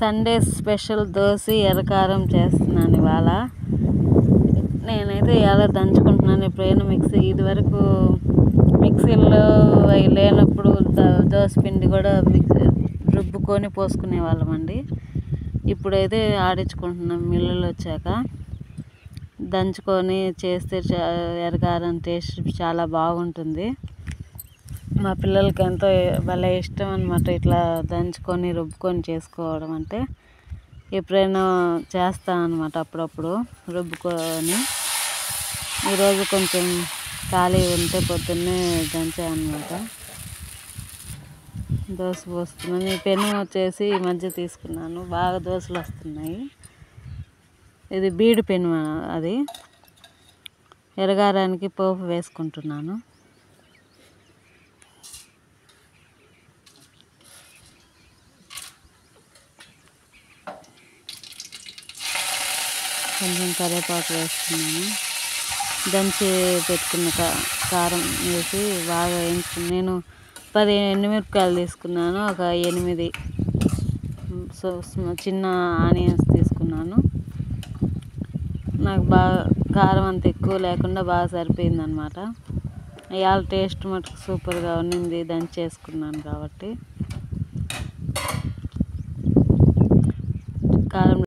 Sunday special dosa ఎర్రకారం చేస్తున్నాను ఇవాళ. నేనైతే ఇలా దంచుకుంటున్నాను. ఎప్పుడైనా ఇదివరకు మిక్సీలో అవి లేనప్పుడు దోశ పిండి కూడా రుబ్బుకొని పోసుకునే వాళ్ళమండి. ఇప్పుడైతే ఆడించుకుంటున్నాం. మిల్లులు వచ్చాక దంచుకొని చేస్తే ఎర్రకారం టేస్ట్ చాలా బాగుంటుంది. మా పిల్లలకి ఎంతో భలే ఇష్టం అన్నమాట. ఇట్లా దంచుకొని రుబ్బుకొని చేసుకోవడం అంటే ఎప్పుడైనా చేస్తాను అన్నమాట. అప్పుడప్పుడు రుబ్బుకొని. ఈరోజు కొంచెం ఖాళీ ఉంటే పొద్దున్నే దంచాను అన్నమాట. దోశ పోస్తున్నాను. ఈ పెను వచ్చేసి ఈ మధ్య తీసుకున్నాను. బాగా దోశలు వస్తున్నాయి. ఇది బీడు పెను, అది ఎర్రకారానికి పోపు వేసుకుంటున్నాను. కొంచెం కరివేపాకు వేస్తున్నాను. దంచి పెట్టుకున్న కారం వేసి బాగా వేయించుకుని నేను 10 ఎండుమిరపకాయలు తీసుకున్నాను. ఒక 8 చిన్న ఆనియన్స్ తీసుకున్నాను. నాకు బాగా కారం అంత ఎక్కువ లేకుండా బాగా సరిపోయింది అన్నమాట. ఇవాళ టేస్ట్ మటుకు సూపర్గా ఉన్నింది దంచి చేసుకున్నాను కాబట్టి. కారం